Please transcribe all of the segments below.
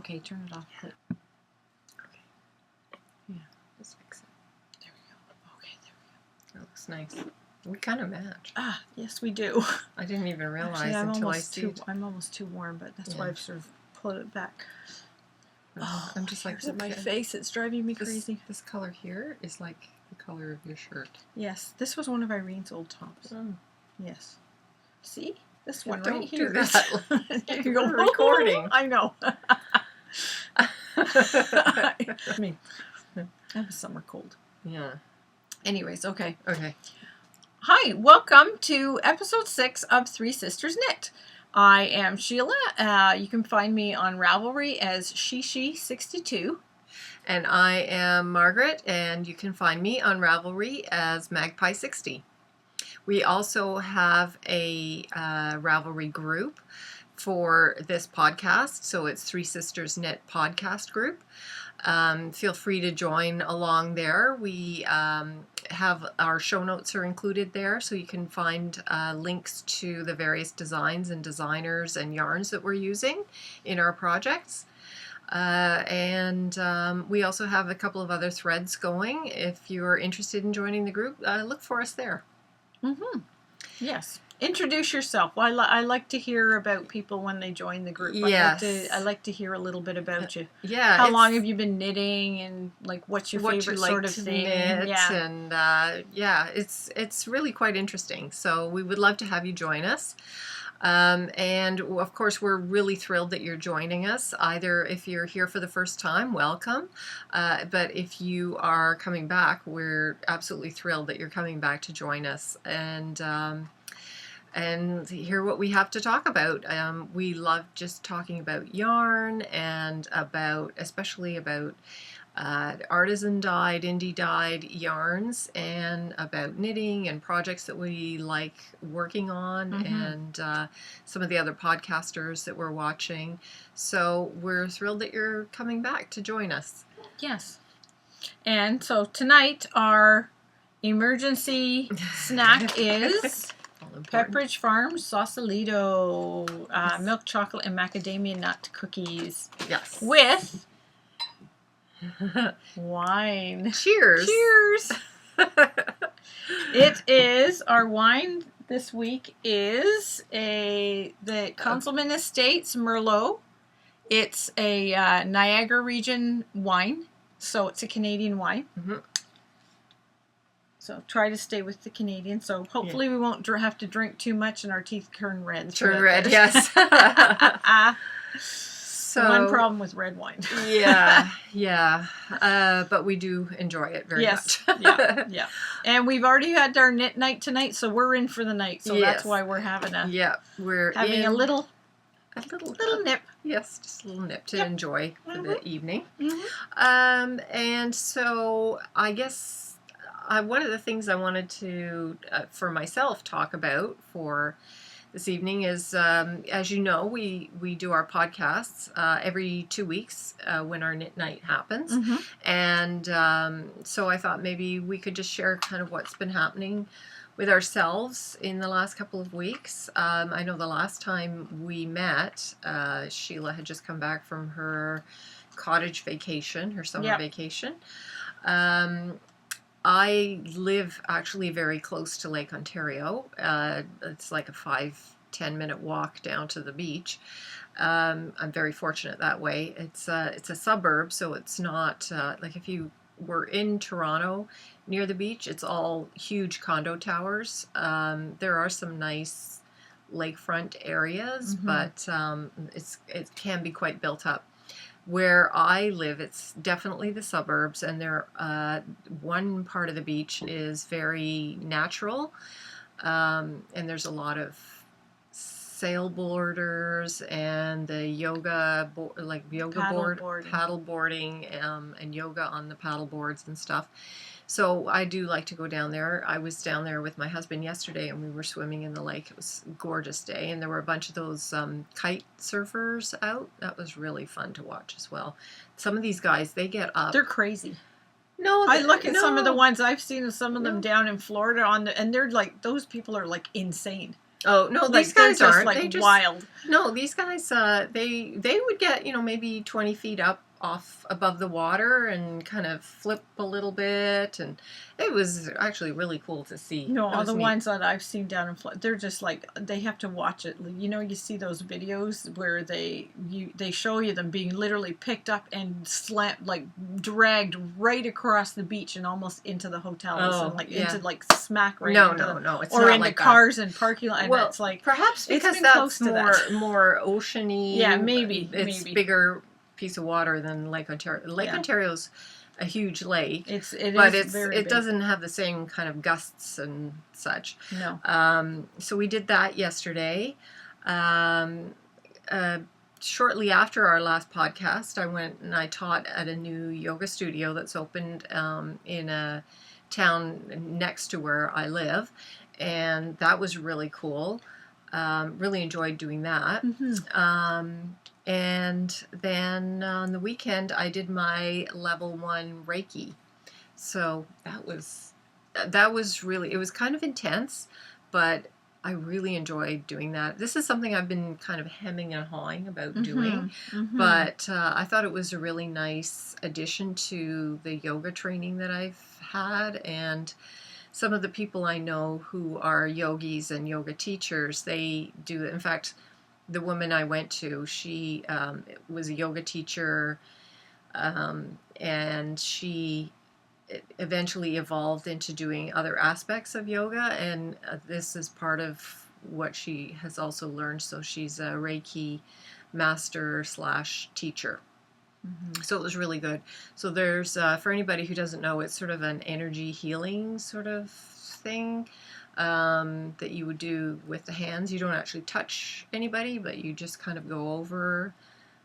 Okay, turn it off. Okay. Yeah, just fix it. There we go. Okay, there we go. That looks nice. We kind of match. Ah, yes, we do. I didn't even realize Actually, until I see it. I'm almost too warm, but that's why I've sort of pulled it back. Oh, I'm just like, my face. It's driving me crazy. This color here is like the color of your shirt. Yes, this was one of Irene's old tops. Oh. Yes. See? This one Don't right here. do that. You go We're recording. I know. Me. I have a summer cold. Yeah. Anyways, okay. Okay. Hi, welcome to episode 6 of Three Sisters Knit. I am Sheila. You can find me on Ravelry as Shishi62. And I am Margaret, and you can find me on Ravelry as Magpie60. We also have a Ravelry group for this podcast, so it's Three Sisters Knit podcast group. Feel free to join along there. We have our show notes are included there, so you can find links to the various designs and designers and yarns that we're using in our projects. And we also have a couple of other threads going. If you're interested in joining the group, look for us there. Mm-hmm. Yes. Introduce yourself. Well, I like to hear about people when they join the group. Yes. I like to hear a little bit about you. Yeah. How long have you been knitting, and like what's your favorite sort of thing? Knit, yeah. And it's really quite interesting. So we would love to have you join us. And of course, we're really thrilled that you're joining us. Either if you're here for the first time, welcome. But if you are coming back, we're absolutely thrilled that you're coming back to join us and hear what we have to talk about. We love just talking about yarn and especially about artisan dyed, indie dyed yarns, and about knitting and projects that we like working on, and some of the other podcasters that we're watching. So we're thrilled that you're coming back to join us. Yes. And so tonight our emergency snack is Pepperidge Farm Sausalito milk chocolate and macadamia nut cookies. Yes. With wine. Cheers. Cheers. It is, our wine this week is the Councilman Estates Merlot. It's a Niagara region wine, so it's a Canadian wine. Mm-hmm. So try to stay with the Canadian. So hopefully we won't have to drink too much and our teeth turn red. Turn red, yes. So, one problem with red wine. yeah. But we do enjoy it very much. yeah. And we've already had our knit night tonight, so we're in for the night. So that's why we're having we're having a little nip. Yes, just a little nip to enjoy for the evening. Mm-hmm. And so I guess one of the things I wanted to, for myself, talk about for this evening is, as you know, we do our podcasts every 2 weeks when our knit night happens. Mm-hmm. And so I thought maybe we could just share kind of what's been happening with ourselves in the last couple of weeks. I know the last time we met, Sheila had just come back from her cottage vacation, her summer vacation. I live actually very close to Lake Ontario. It's like a 5-10 minute walk down to the beach. I'm very fortunate that way. It's a suburb, so it's not like if you were in Toronto near the beach, it's all huge condo towers. There are some nice lakefront areas, but it can be quite built up. Where I live, it's definitely the suburbs, and one part of the beach is very natural, and there's a lot of sailboarders and the yoga paddle boarding, and yoga on the paddle boards and stuff. So I do like to go down there. I was down there with my husband yesterday, and we were swimming in the lake. It was a gorgeous day, and there were a bunch of those kite surfers out. That was really fun to watch as well. Some of these guys, they get up. They're crazy. No, I look at some of the ones I've seen, and some of them down in Florida and they're like, those people are like insane. Oh no, Like these they're guys just aren't. like They just wild. no. These guys, they would get maybe 20 feet up off above the water and kind of flip a little bit, and it was actually really cool to see. No, That all was the neat. ones that I've seen down in Florida, they're just like they have to watch it. You know, you see those videos where they show you them being literally picked up and slammed, like dragged right across the beach and almost into the hotels and like into like smack right No, into no, them, no. It's or not into like cars and parking lot. And Well, it's like perhaps it's because been that's close to that. more oceany. Yeah, maybe It's maybe. bigger piece of water than Lake Ontario. Lake Ontario's a huge lake, but it doesn't have the same kind of gusts and such. No. So we did that yesterday. Shortly after our last podcast, I went and I taught at a new yoga studio that's opened in a town next to where I live, and that was really cool. Really enjoyed doing that. Mm-hmm. And then on the weekend, I did my level 1 Reiki. So that was really, it was kind of intense, but I really enjoyed doing that. This is something I've been kind of hemming and hawing about doing, but I thought it was a really nice addition to the yoga training that I've had, and some of the people I know who are yogis and yoga teachers, they do it. In fact, the woman I went to, she was a yoga teacher, and she eventually evolved into doing other aspects of yoga, and this is part of what she has also learned. So she's a Reiki master / teacher. So it was really good. So there's, for anybody who doesn't know, it's sort of an energy healing sort of thing that you would do with the hands. You don't actually touch anybody, but you just kind of go over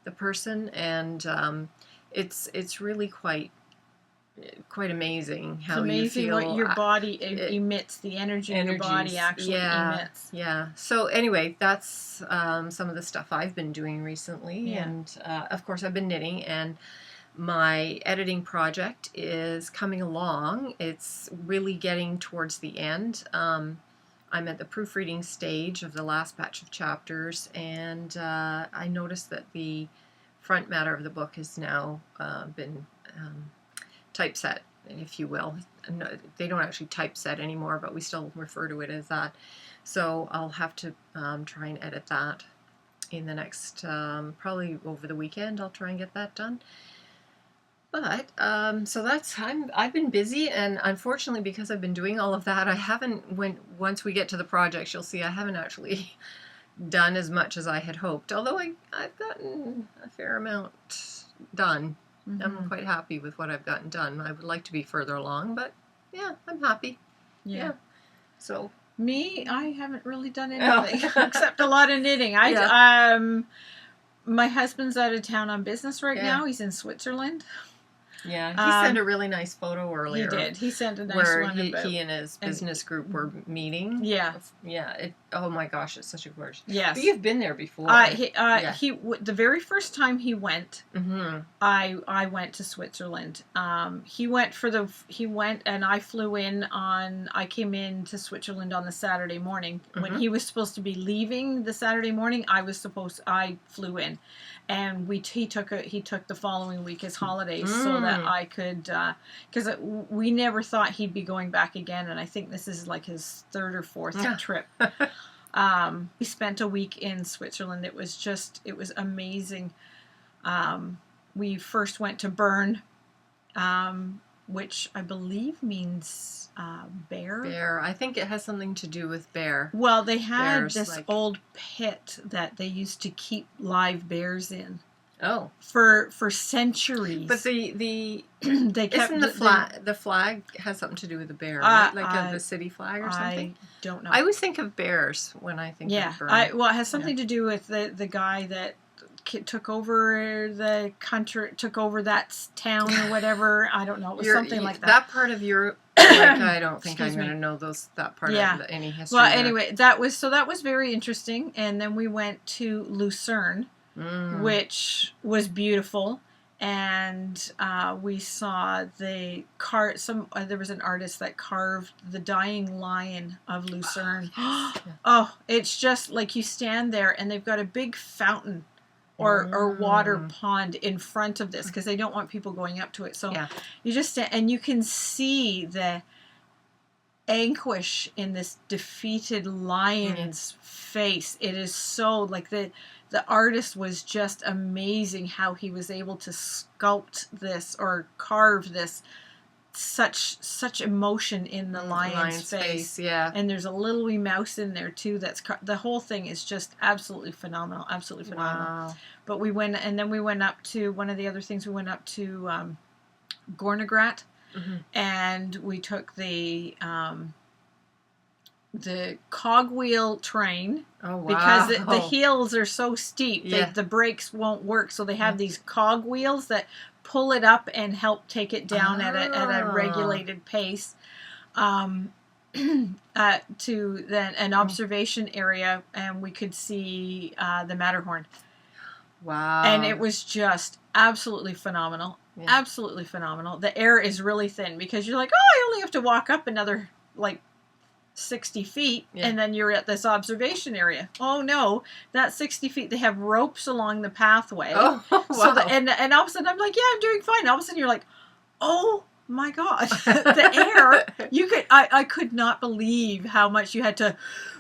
the person, and it's really quite amazing how you feel. What your body emits, the energy your body actually emits. Yeah. So anyway, that's some of the stuff I've been doing recently, and of course I've been knitting, and my editing project is coming along. It's really getting towards the end. I'm at the proofreading stage of the last batch of chapters, and I noticed that the front matter of the book has now been typeset, if you will. No, they don't actually typeset anymore, but we still refer to it as that. So I'll have to try and edit that in the next, probably over the weekend. I'll try and get that done. But so I've been busy, and unfortunately, because I've been doing all of that, I haven't once we get to the projects, you'll see I haven't actually done as much as I had hoped. Although I've gotten a fair amount done. I'm quite happy with what I've gotten done. I would like to be further along, but yeah, I'm happy. Yeah. So me, I haven't really done anything except a lot of knitting. My husband's out of town on business right now. He's in Switzerland. Yeah, he sent a really nice photo earlier. He did. He sent a nice where one. He and his business group were meeting. Yeah. Yeah. Oh my gosh, it's such a gorgeous. Yes. But you've been there before. The very first time he went, I went to Switzerland. He went and I flew in I came in to Switzerland on the Saturday morning. When he was supposed to be leaving the Saturday morning, I flew in. And he took the following week as holidays so that I could, because we never thought he'd be going back again, and I think this is like his third or fourth trip. We spent a week in Switzerland. It was amazing. We first went to Bern, which I believe means bear. Bear. I think it has something to do with bear. Well, they had this old pit that they used to keep live bears in. Oh. For centuries. But the they kept isn't the flag has something to do with the bear, right? Like the city flag or something? I don't know. I always think of bears when I think of Bern. It has something to do with the guy that took over the country, took over that town or whatever. I don't know. It was something like that. That part of Europe, I don't think I'm going to know that part of any history. Well, anyway, that was very interesting. And then we went to Lucerne, which was beautiful. and we saw the there was an artist that carved the dying lion of Lucerne. Oh, it's just like you stand there and they've got a big fountain or water pond in front of this because they don't want people going up to it. So you just stand and you can see the anguish in this defeated lion's face. It is so like the artist was just amazing how he was able to sculpt this or carve this such emotion in the lion's face. Yeah. And there's a little wee mouse in there too. The whole thing is just absolutely phenomenal. Absolutely phenomenal. Wow. But we went up to one of the other things. We went up to Gornegrat, and we took the cogwheel train. Oh, wow. Because the hills are so steep, the brakes won't work. So they have these cogwheels that pull it up and help take it down at a regulated pace. To then an observation area, and we could see the Matterhorn. Wow. And it was just absolutely phenomenal. Yeah. Absolutely phenomenal. The air is really thin because you're like, oh, I only have to walk up another, 60 feet, and then you're at this observation area. Oh, no. That 60 feet, they have ropes along the pathway. Oh, wow. So and all of a sudden, I'm like, yeah, I'm doing fine. All of a sudden, you're like, oh, my God. The air, I could not believe how much you had to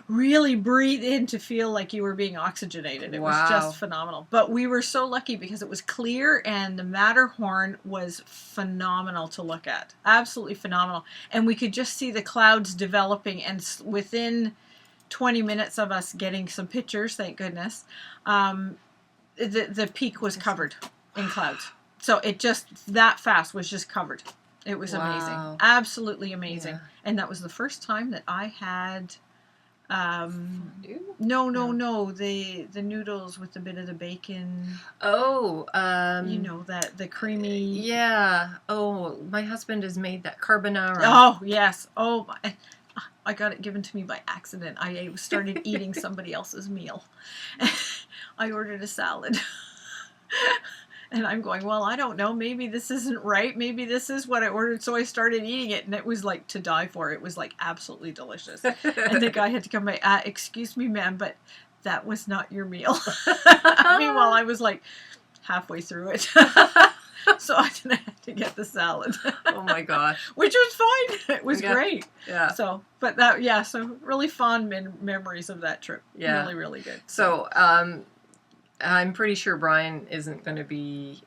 really breathe in to feel like you were being oxygenated. It was just phenomenal. But we were so lucky because it was clear and the Matterhorn was phenomenal to look at. Absolutely phenomenal. And we could just see the clouds developing, and within 20 minutes of us getting some pictures, thank goodness, the peak was covered in clouds. So it just, that fast was just covered. It was amazing. Absolutely amazing. Yeah. And that was the first time that I had... No. The noodles with a bit of the bacon. Oh, that the creamy. Yeah. Oh, my husband has made that carbonara. Oh yes. Oh, I got it given to me by accident. I started eating somebody else's meal. I ordered a salad. And I'm going, well, I don't know. Maybe this isn't right. Maybe this is what I ordered. So I started eating it, and it was to die for. It was absolutely delicious. And the guy had to come by, excuse me, ma'am, but that was not your meal. Meanwhile, I was halfway through it. So I didn't have to get the salad. Oh my gosh. Which was fine. It was great. Yeah. So, so really fond memories of that trip. Yeah. Really, really good. So, I'm pretty sure Brian isn't going to be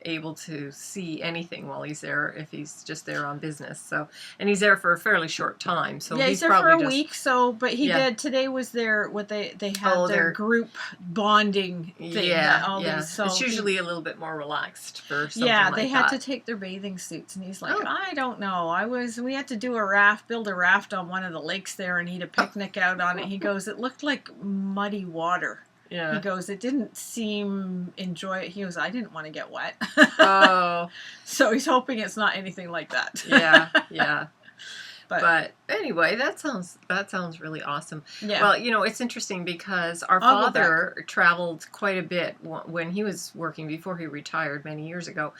able to see anything while he's there if he's just there on business. So, and he's there for a fairly short time. So he's there for a week. So, but he did. Today was their their group bonding thing. Yeah. So it's usually a little bit more relaxed for something like that. They had to take their bathing suits, and he's like, I don't know. We had to build a raft on one of the lakes there and eat a picnic out on it. He goes, it looked like muddy water. Yeah. He goes, it didn't seem enjoy. He goes, I didn't want to get wet. Oh. So he's hoping it's not anything like that. Yeah. But anyway, that sounds really awesome. Yeah. Well, it's interesting because our father traveled quite a bit when he was working before he retired many years ago.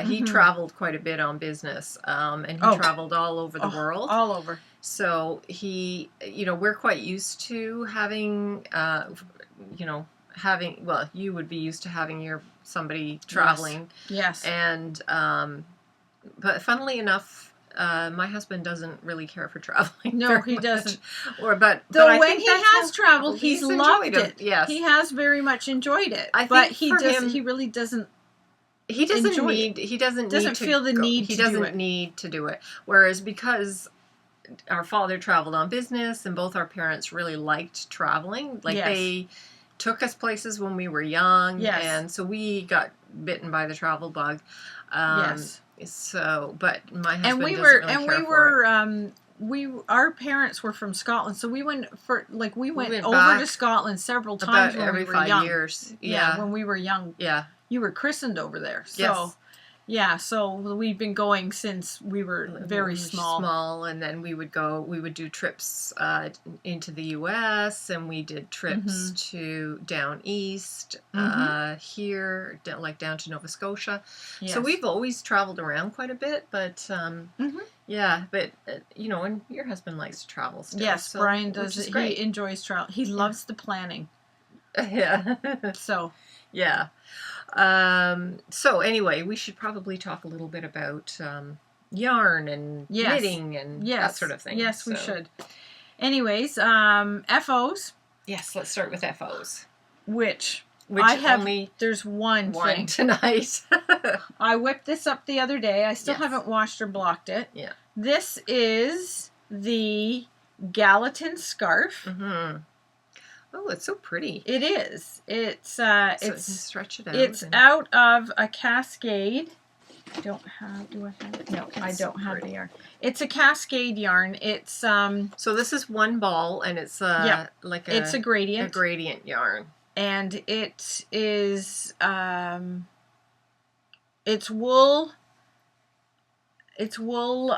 He traveled quite a bit on business, and he traveled all over the world. All over. So he, we're quite used to having, you would be used to having somebody traveling. Yes. And, but funnily enough, my husband doesn't really care for traveling. No, he doesn't. But when he has traveled, he's loved it. Yes. He has very much enjoyed it. But he really doesn't. He doesn't feel the need to do it. Whereas because our father traveled on business and both our parents really liked traveling. They took us places when we were young. Yes. And so we got bitten by the travel bug. Yes. So, but my husband our parents were from Scotland, so we went over to Scotland several times when we were young. Every 5 years. Yeah, when we were young. Yeah. You were christened over there. So yes. Yeah, so we've been going since we were very small. And then we would do trips into the U.S. and we did trips to down east, here, down to Nova Scotia. Yes. So we've always traveled around quite a bit, but yeah, but and your husband likes to travel still. Yes, so, Brian does. He enjoys travel. He loves the planning. Yeah. So. Yeah. So anyway, we should probably talk a little bit about yarn and knitting and that sort of thing. Yes, we should. Anyways, FOs. Yes, let's start with FOs. Which I have. There's one thing tonight. I whipped this up the other day. I still haven't washed or blocked it. Yeah. This is the Gallatin scarf. Mm-hmm. Oh, it's so pretty. It is. It's stretch it out. It's out of a cascade. Do I have it? No, I don't have the yarn. It's a cascade yarn. It's So this is one ball, and it's it's a gradient. A gradient yarn. And it is it's wool. It's wool,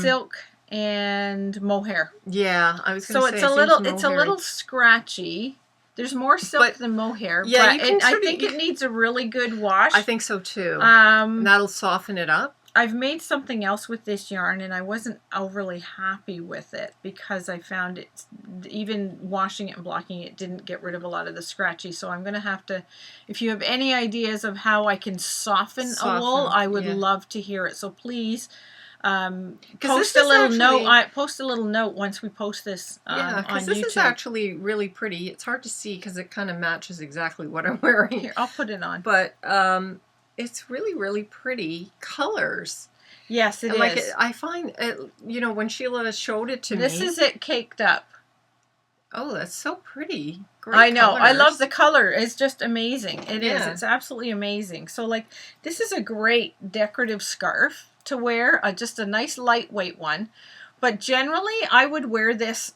silk, and mohair. Yeah, I was going to say. So it's a little scratchy. There's more silk than mohair. Yeah, but I think it needs a really good wash. I think so too. That'll soften it up. I've made something else with this yarn, and I wasn't overly happy with it because I found it, even washing it and blocking it, didn't get rid of a lot of the scratchy. So I'm going to have to, if you have any ideas of how I can soften a wool, I would love to hear it. So please post a little note. Post a little note once we post this on YouTube. Because this is actually really pretty. It's hard to see because it kind of matches exactly what I'm wearing. Here, I'll put it on. But it's really, really pretty colors. Yes, it is. I find, when Sheila showed it to me. This is it caked up. Oh, that's so pretty. Great I know. colors. I love the color. It's just amazing. It is. It's absolutely amazing. So, this is a great decorative scarf to wear. Just a nice lightweight one. But generally, I would wear this.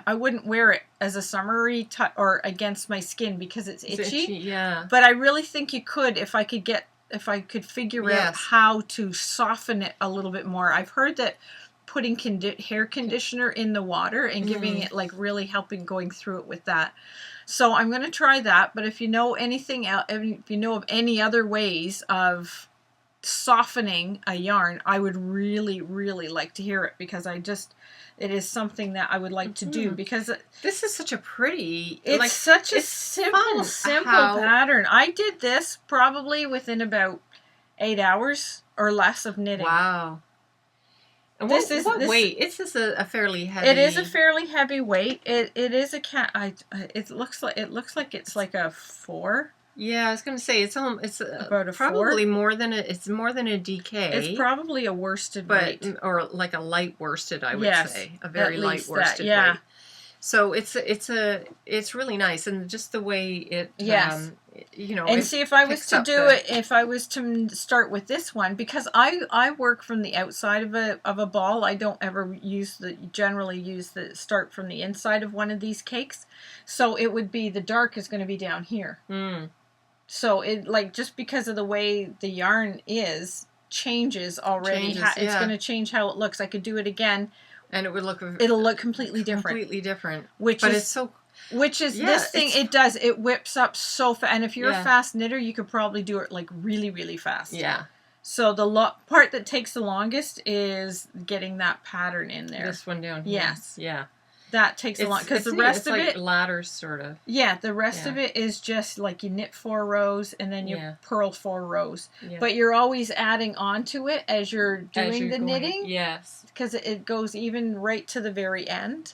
I wouldn't wear it as a summery or against my skin because it's itchy. Yeah. But I really think you could if I could figure out how to soften it a little bit more. I've heard that putting hair conditioner in the water and giving it really helping going through it with that. So I'm going to try that. But if you know anything else, if you know of any other ways of softening a yarn, I would really, really like to hear it because it is something that I would like to do because this is such a pretty. It's such a simple pattern. I did this probably within about 8 hours or less of knitting. Wow. And what weight? It's just a fairly heavy. It is a fairly heavy weight. It is a it looks like it's like a 4. Yeah, I was going to say it's about a probably 4. more than it's more than a DK. It's probably a worsted weight, or like a light worsted. I would say a very light worsted weight. Yeah. So it's really nice, and just the way it And see, if I was to do it, if I was to start with this one, because I work from the outside of a ball. I don't ever generally use the start from the inside of one of these cakes. So it would be the dark is going to be down here. So it just because of the way the yarn changes already. It's going to change how it looks. I could do it again. And it'll look completely different. Completely different. Which is this thing, it whips up so fast. And if you're a fast knitter, you could probably do it really, really fast. Yeah. So the part that takes the longest is getting that pattern in there. This one down here. Yes. Yeah. That takes a long, because the rest of it, ladders sort of. Yeah, the rest of it is just you knit 4 rows and then you purl 4 rows. Yeah. But you're always adding on to it as you're doing the knitting. Yes. Because it goes even right to the very end.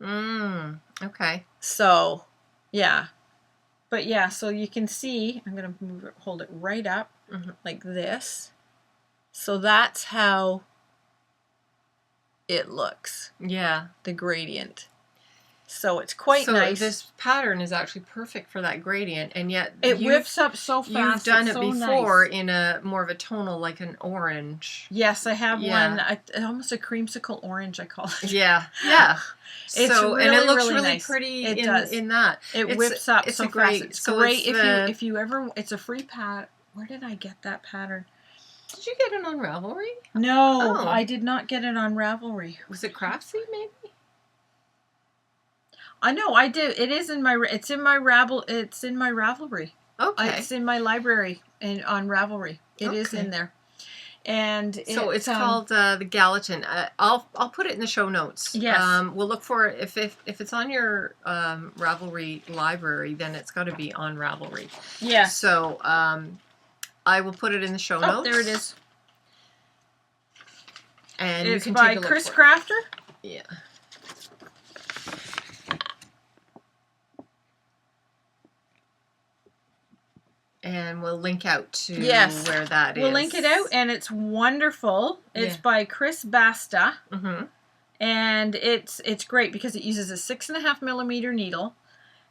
Okay. So, yeah. But yeah, so you can see, I'm going to hold it right up like this. So that's how it looks. Yeah. The gradient. So it's quite nice. So this pattern is actually perfect for that gradient, and yet it whips up so fast. You've done it before in a more of a tonal, like an orange. Yes, I have one. Almost a creamsicle orange, I call it. Yeah, yeah. It's really, and it looks really really nice. pretty. It does. In that it whips up so fast. It's great if you ever. It's a free Where did I get that pattern? Did you get it on Ravelry? No, I did not get it on Ravelry. Was it Craftsy, maybe? I know I did. It is in my. It's in my Ravelry. Okay. It's in my library and on Ravelry. It is in there. And so it's called the Gallatin. I'll put it in the show notes. Yes. We'll look for it. If it's on your Ravelry library, then it's got to be on Ravelry. Yes. So I will put it in the show notes. There it is. And it's you can by take a look Chris for it. Crafter. Yeah. And we'll link out to where that is. We'll link it out, and it's wonderful. It's by Chris Basta, and it's great because it uses a 6.5 millimeter needle,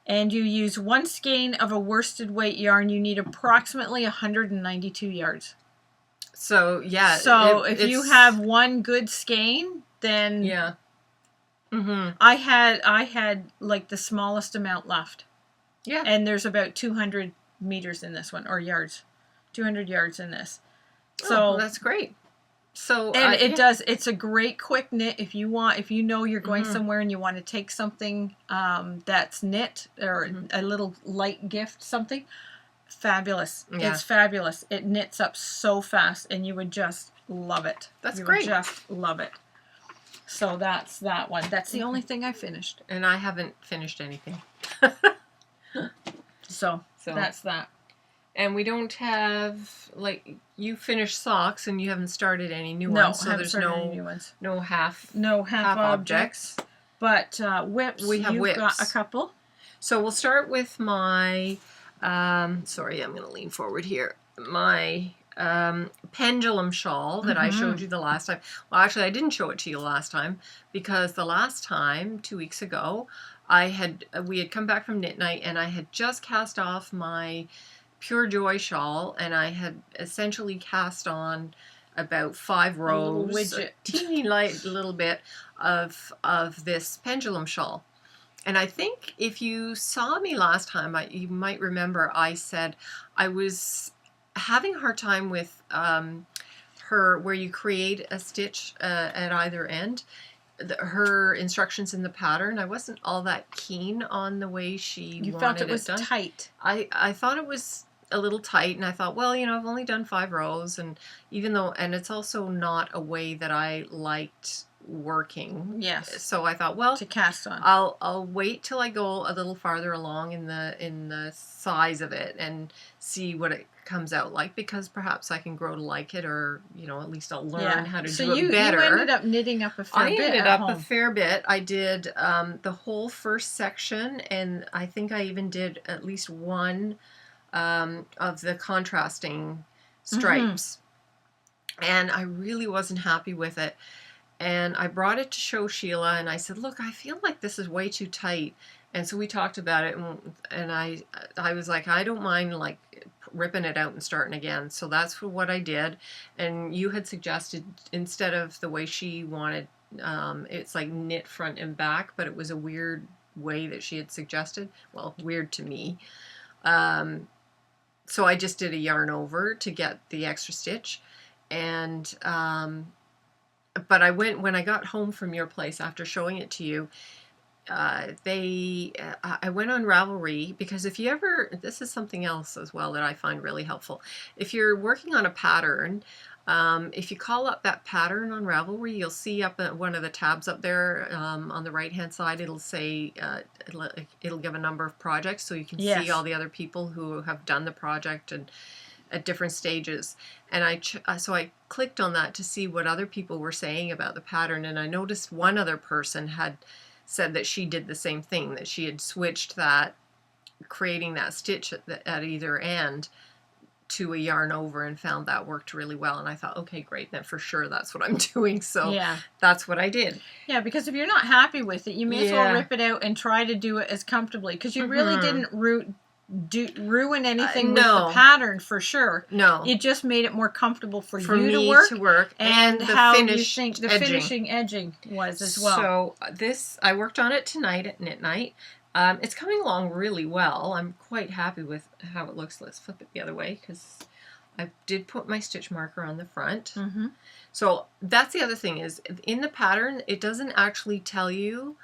and you use 1 skein of a worsted weight yarn. You need approximately 192 yards. So yeah. So if you have 1 good skein, then I had like the smallest amount left. Yeah. And there's about 200 meters in this one, or yards, 200 yards in this. So that's great. So and it's a great quick knit if you know you're going somewhere and you want to take something that's knit or a little light gift, something fabulous. It's fabulous. It knits up so fast, and you would just love it. That's You great. would just love it. So that's that one. That's the only thing I finished. And I haven't finished anything. So that's that. And we don't have, like, you finished socks and you haven't started any new ones. So there's any new ones. No half objects. But whips, we have whips. Got a couple. So we'll start with my, sorry, I'm going to lean forward here. My pendulum shawl that I showed you the last time. Well, actually, I didn't show it to you last time because the last time, 2 weeks ago, we had come back from knit night and I had just cast off my Pure Joy shawl, and I had essentially cast on about 5 rows, a teeny light little bit of this pendulum shawl. And I think if you saw me last time, you might remember I said I was having a hard time with where you create a stitch at either end. Her instructions in the pattern, I wasn't all that keen on the way she wanted it done. You felt it was tight. I thought it was a little tight, and I thought, well, I've only done 5 rows, and and it's also not a way that I liked working. Yes. So I thought, well, to cast on, I'll wait till I go a little farther along in the size of it and see what it comes out like, because perhaps I can grow to like it, or at least I'll learn how to do it better. So you ended up knitting up a fair bit. I ended up a fair bit. I did the whole first section, and I think I even did at least one of the contrasting stripes, and I really wasn't happy with it. And I brought it to show Sheila, and I said, look, I feel like this is way too tight. And so we talked about it, and I was like, I don't mind like ripping it out and starting again. So that's what I did. And you had suggested, instead of the way she wanted, it's like knit front and back, but it was a weird way that she had suggested. Well, weird to me. So I just did a yarn over to get the extra stitch. And but when I got home from your place after showing it to you, I went on Ravelry, because if you ever, this is something else as well that I find really helpful. If you're working on a pattern, if you call up that pattern on Ravelry, you'll see up at one of the tabs up there on the right hand side, it'll say, it'll give a number of projects, so you can see all the other people who have done the project and at different stages. And so I clicked on that to see what other people were saying about the pattern, and I noticed one other person had said that she did the same thing, that she had switched that, creating that stitch at either end, to a yarn over, and found that worked really well. And I thought, okay, great, then for sure that's what I'm doing. So that's what I did. Yeah, because if you're not happy with it, you may as well rip it out and try to do it as comfortably, because you really didn't ruin anything with the pattern, for sure. No. It just made it more comfortable for you me to work, and how you think the finishing edging was as well. So I worked on it tonight at knit night. It's coming along really well. I'm quite happy with how it looks. Let's flip it the other way, because I did put my stitch marker on the front. Mm-hmm. So that's the other thing is in the pattern, it doesn't actually tell you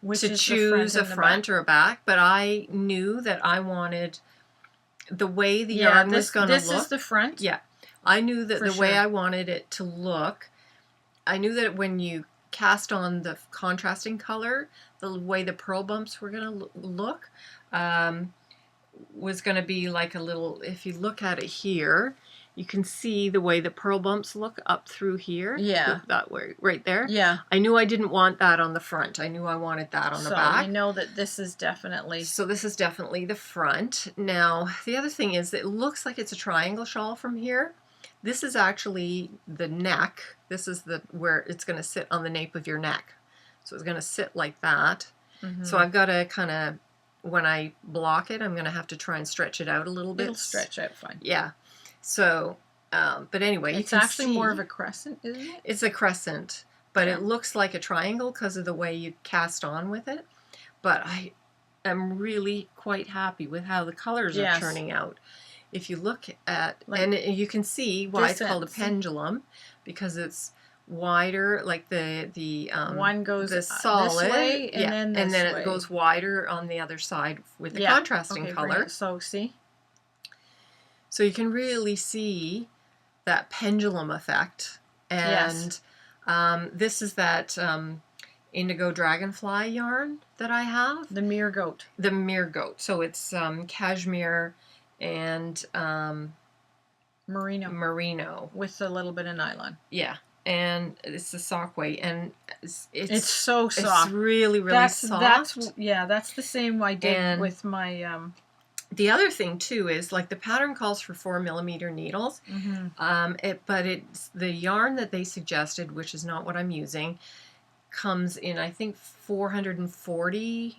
Which to is choose the a front back. or a back, but I knew that I wanted the way the yarn was going to look. This is the front. Yeah. I knew that the way sure. I wanted it to look, I knew that when you cast on the contrasting color, the way the pearl bumps were going to look was going to be like a little, if you look at it here, you can see the way the pearl bumps look up through here. Yeah. That way, right there. Yeah. I knew I didn't want that on the front. I knew I wanted that on the back. So you know that this is definitely... So this is definitely the front. Now, the other thing is that it looks like it's a triangle shawl from here. This is actually the neck. This is where it's going to sit on the nape of your neck. So it's going to sit like that. Mm-hmm. So I've got to kind of, when I block it, I'm going to have to try and stretch it out a little bit. It'll stretch out fine. Yeah. So, but anyway, it's actually more of a crescent, isn't it? It's a crescent, but it looks like a triangle because of the way you cast on with it. But I am really quite happy with how the colors are turning out. If you look at, and you can see why it's called a pendulum, because it's wider, like the one goes the solid, this way, and then this way. It goes wider on the other side with the contrasting color. So see, so you can really see that pendulum effect, and this is that indigo dragonfly yarn that I have, the mere goat. The mere goat. So it's cashmere and merino with a little bit of nylon. Yeah, and it's the sock weight, and it's so soft. It's really soft. That's the same I did with my. The other thing too is like the pattern calls for 4mm needles, but it's the yarn that they suggested, which is not what I'm using, comes in I think 440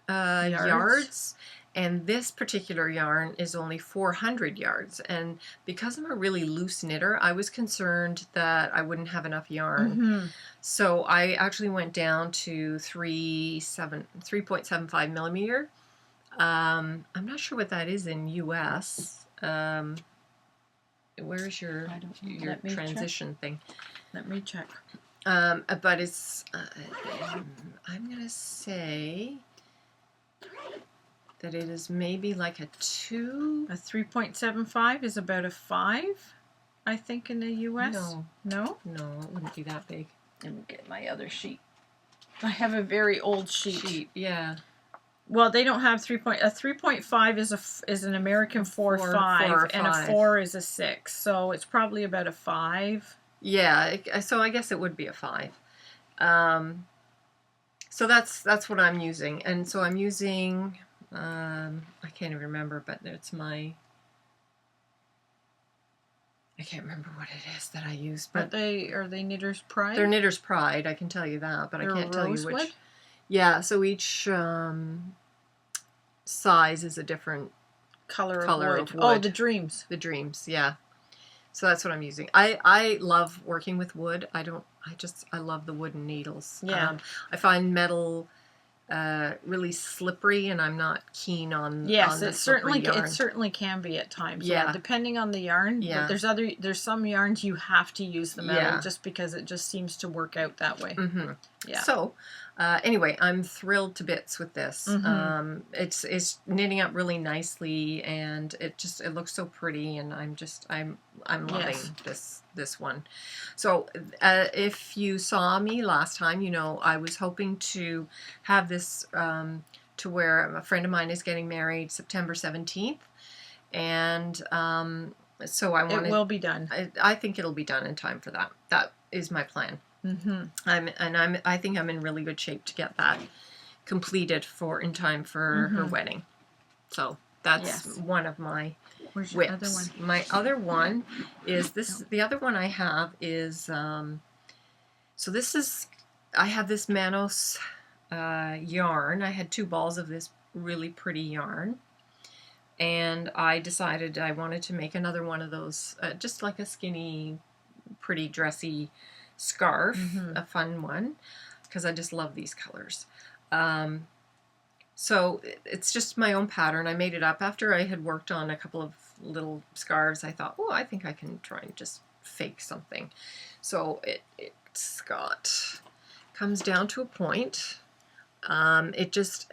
yards. And this particular yarn is only 400 yards. And because I'm a really loose knitter, I was concerned that I wouldn't have enough yarn. So I actually went down to 3.75 millimeter. I'm not sure what that is in US. Where's your transition thing? Let me check. But it's, I'm going to say that it is maybe like a 2. A 3.75 is about a 5, I think, in the US. No, it wouldn't be that big. Let me get my other sheet. I have a very old sheet. Yeah. Well, they don't have 3.5 is an American 4.5, and a 4 is a 6. So it's probably about a 5. Yeah, so I guess it would be a 5. So that's what I'm using, and so I'm using. I can't even remember, but it's I can't remember what it is that I use. But are they Knitter's Pride? They're Knitter's Pride, I can tell you that, but I can't tell you which. Yeah, so each size is a different color of wood. Oh, the Dreams. The Dreams, yeah. So that's what I'm using. I love working with wood. I love the wooden needles. Yeah. I find metal really slippery, and I'm not keen on it certainly can be at times. Yeah, depending on the yarn. Yeah, but there's some yarns you have to use the metal just because it just seems to work out that way. Yeah. So anyway, I'm thrilled to bits with this. It's knitting up really nicely, and it looks so pretty, and I'm loving this one. So if you saw me last time, you know I was hoping to have this to where a friend of mine is getting married September 17th, and so I wanted. It will be done. I think it'll be done in time for that. That is my plan. I think I'm in really good shape to get that completed in time for her wedding. So that's one of my Where's your whips. other one? My other one is this. The other one I have is so this is I have this Manos yarn. I had 2 balls of this really pretty yarn, and I decided I wanted to make another one of those, just like a skinny, pretty dressy scarf, a fun one, because I just love these colors. So it's just my own pattern. I made it up after I had worked on a couple of little scarves. I thought, oh, I think I can try and just fake something. So it's got, comes down to a point. It just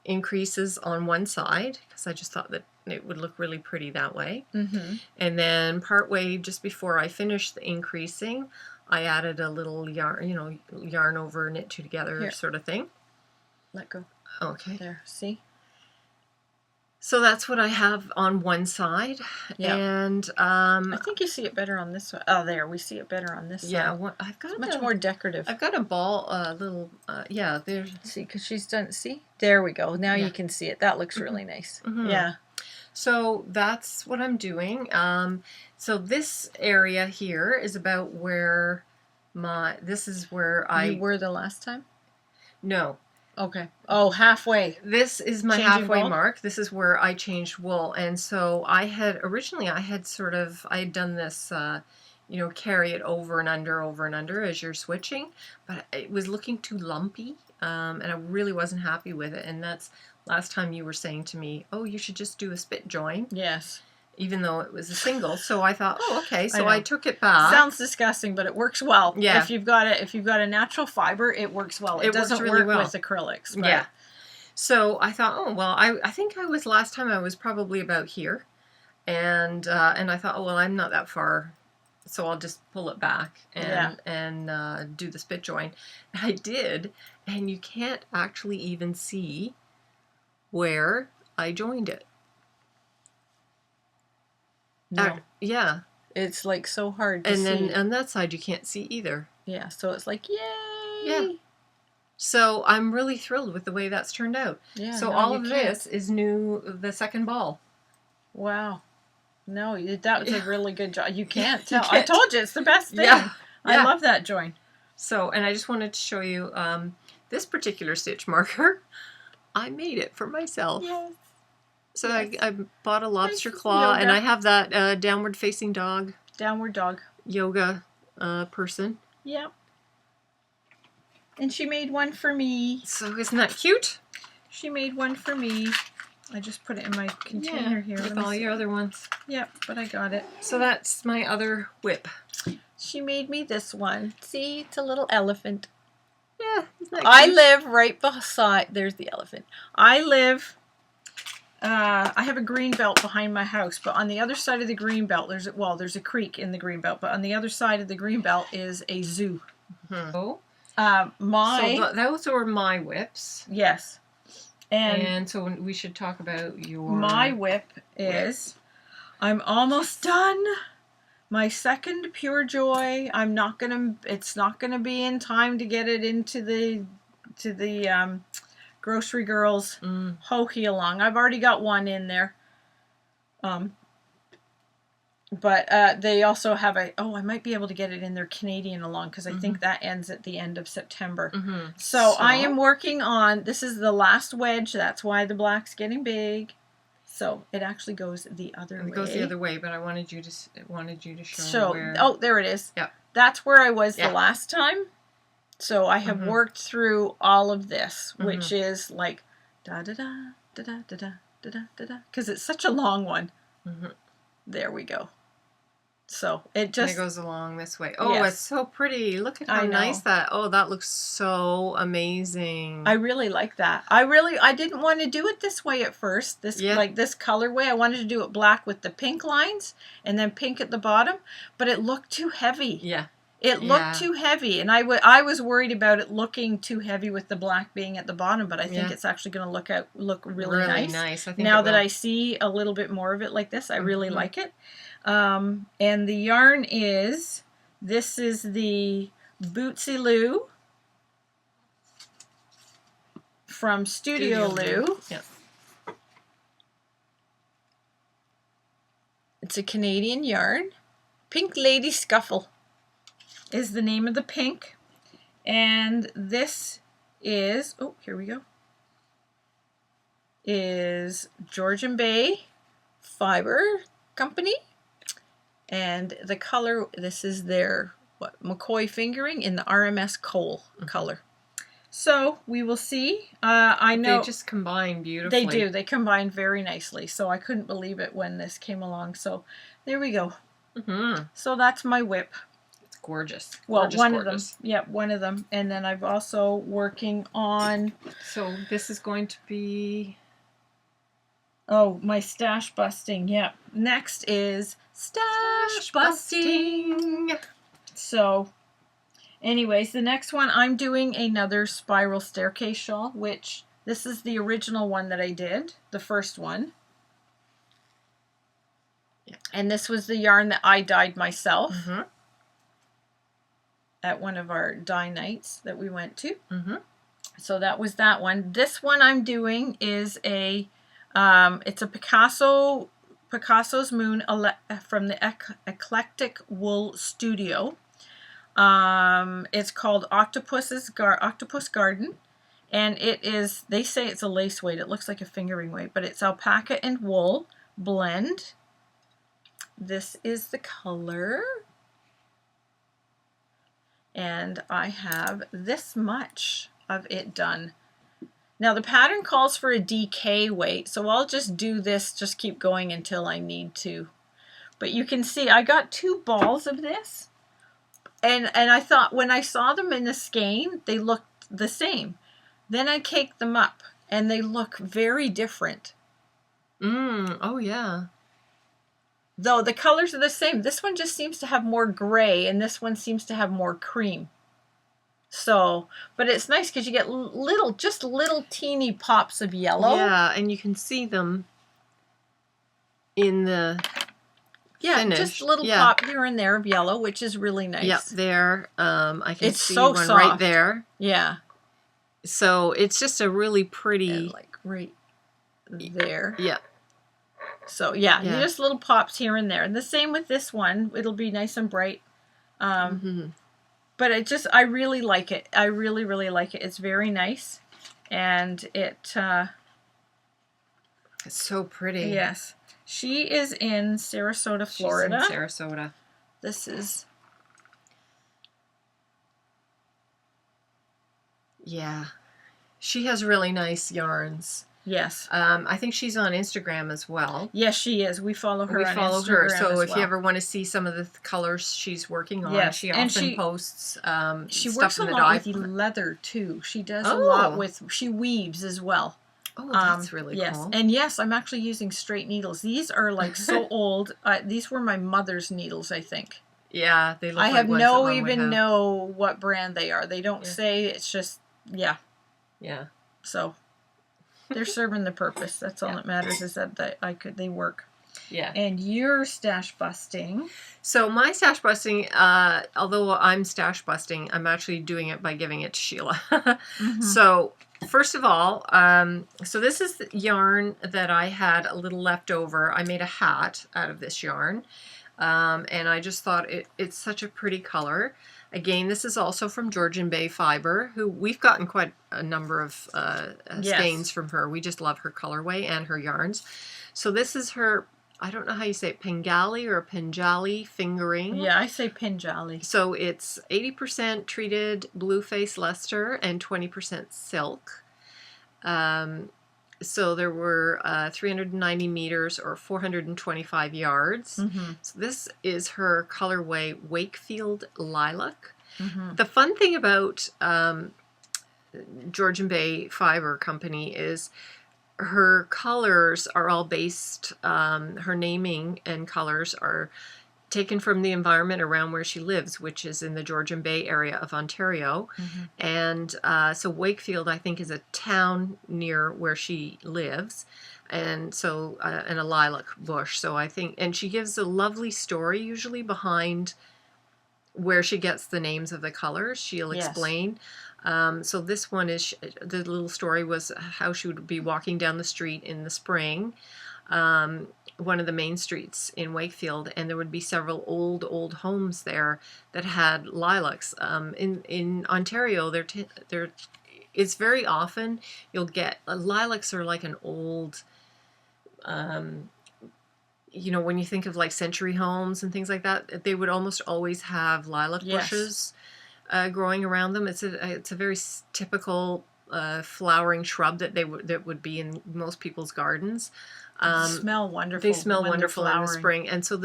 increases on one side because I just thought that it would look really pretty that way. And then partway just before I finished the increasing, I added a little yarn, you know, yarn over, knit two together sort of thing. Let go. Okay. There, see? So that's what I have on one side. Yeah. And I think you see it better on this one. Oh, there, we see it better on this yeah, side. I've got it's much more decorative. I've got a ball, little, yeah, there's... See, because she's done, see? There we go. Now you can see it. That looks really nice. Yeah. So that's what I'm doing. So this area here is about where this is where You were the last time? No. Okay. Oh, halfway. This is my Changing halfway wool? mark. This is where I changed wool. And so originally I had done this, you know, carry it over and under as you're switching, but it was looking too lumpy. And I really wasn't happy with it. And that's last time you were saying to me, oh, you should just do a spit join. Yes. Even though it was a single. So I thought, oh, okay. So I took it back. Sounds disgusting, but it works well. Yeah. If you've got a natural fiber, it works well. It doesn't really work well with acrylics. But... Yeah. So I thought, oh, well, I think last time I was probably about here. And I thought, oh, well, I'm not that far. So I'll just pull it back and do the spit join. And I did. And you can't actually even see where I joined it. No. Yeah. It's like so hard to see. And then on that side you can't see either. Yeah, so it's like, yay! Yeah. So I'm really thrilled with the way that's turned out. Yeah. So all of this is new, the second ball. Wow. No, that was a really good job. You can't tell. I told you, it's the best thing. Yeah. I love that join. So, and I just wanted to show you this particular stitch marker. I made it for myself. Yes. So I bought a lobster claw, and I have that downward facing dog. Downward dog. Yoga person. Yep. And she made one for me. So isn't that cute? She made one for me. I just put it in my container here. With all your other ones. Yep, but I got it. So that's my other whip. She made me this one. See, it's a little elephant. Yeah, isn't that cute? I live right beside, there's the elephant. I have a green belt behind my house, but on the other side of the green belt, there's a creek in the green belt, but on the other side of the green belt is a zoo. So those were my whips. Yes. And so we should talk about my whip is, I'm almost done. My second Pure Joy. It's not gonna be in time to get it into the Grocery Girls Ho-He along. I've already got one in there. But they also have I might be able to get it in their Canadian along because I think that ends at the end of September. So I am working on, this is the last wedge, that's why the black's getting big. So it actually goes the other way. It goes the other way, but I wanted you to show where. Oh, there it is. Yeah. That's where I was the last time. So I have worked through all of this, which is like da da da da da da da da da da, because it's such a long one. There we go. So it just goes along this way. Oh, it's so pretty. Look at how nice that. Oh, that looks so amazing. I really like that. I didn't want to do it this way at first. Like this colorway. I wanted to do it black with the pink lines and then pink at the bottom, but it looked too heavy. Yeah. It looked too heavy, and I was worried about it looking too heavy with the black being at the bottom, but I think it's actually going to look really nice. I think now that I see a little bit more of it like this, I really like it. And the yarn this is the Bootsy Lou from Studio Lou. Yeah. It's a Canadian yarn. Pink Lady Scuffle is the name of the pink. And this is, oh, here we go, is Georgian Bay Fiber Company. And the color, this is their McCoy fingering in the RMS coal color. So we will see. I know they just combine beautifully. they do. They combine very nicely. So I couldn't believe it when this came along. So there we go. So that's my WIP. It's gorgeous. Well, Gorgeous, one gorgeous. of them. Yep, one of them. And then I've also working on. So this is going to be. Oh, my stash busting. Yep. Next is stash busting. So, anyways, the next one I'm doing another spiral staircase shawl, which this is the original one that I did, the first one. Yeah. And this was the yarn that I dyed myself at one of our dye nights that we went to. So that was that one. This one I'm doing is a, it's a Picasso's Moon from the Eclectic Wool Studio. It's called Octopus Garden, and it is, they say it's a lace weight. It looks like a fingering weight, but it's alpaca and wool blend. This is the color, and I have this much of it done. Now the pattern calls for a DK weight, so I'll just do this, just keep going until I need to. But you can see I got 2 balls of this. And I thought when I saw them in the skein, they looked the same. Then I caked them up, and they look very different. Oh, yeah. Though the colors are the same. This one just seems to have more gray, and this one seems to have more cream. So, but it's nice because you get just little teeny pops of yellow. Yeah, and you can see them in the... Yeah, finished. Just a little pop here and there of yellow, which is really nice. Yep, there. I can it's see so one soft. right there. Yeah. So it's just a really pretty... And like right there. Yeah. So yeah, just little pops here and there. And the same with this one. It'll be nice and bright. But I really like it. I really, really like it. It's very nice. And it... it's so pretty. Yes. She is in Sarasota, Florida. She's in Sarasota. This is... Yeah. She has really nice yarns. Yes. I think she's on Instagram as well. Yes, she is. We follow her on Instagram So as if you ever want to see some of the colors she's working on, she often posts she stuff works in a the lot dye. with leather, too. She does a lot with... She weaves as well. Oh, that's really cool. And yes, I'm actually using straight needles. These are like so old. These were my mother's needles, I think. Yeah, they look like I have ones no that Mom even would have. know what brand they are. They don't say. It's just yeah. So they're serving the purpose. That's all that matters, is that they work. Yeah. And your stash busting. So my stash busting, although I'm stash busting, I'm actually doing it by giving it to Sheila. So first of all, so this is the yarn that I had a little left over. I made a hat out of this yarn. And I just thought it's such a pretty color. Again, this is also from Georgian Bay Fiber, who we've gotten quite a number of skeins from her. We just love her colorway and her yarns. So this is her, I don't know how you say it, Pingali or Pinjali fingering. Yeah, I say Pinjali. So it's 80% treated blue face Leicester and 20% silk. So there were 390 meters or 425 yards. So this is her colorway Wakefield Lilac. The fun thing about Georgian Bay Fiber Company is her colors are all based, her naming and colors are taken from the environment around where she lives, which is in the Georgian Bay area of Ontario. And so Wakefield, I think, is a town near where she lives. And so, and a lilac bush. So I think, and she gives a lovely story usually behind where she gets the names of the colors. She'll explain. So this one is, the little story was how she would be walking down the street in the spring, one of the main streets in Wakefield, and there would be several old homes there that had lilacs. In Ontario, it's very often you'll get lilacs are like an old, you know, when you think of like century homes and things like that, they would almost always have lilac bushes. growing around them. It's a very typical flowering shrub that would be in most people's gardens. They smell wonderful. They smell wonderful in the spring, and so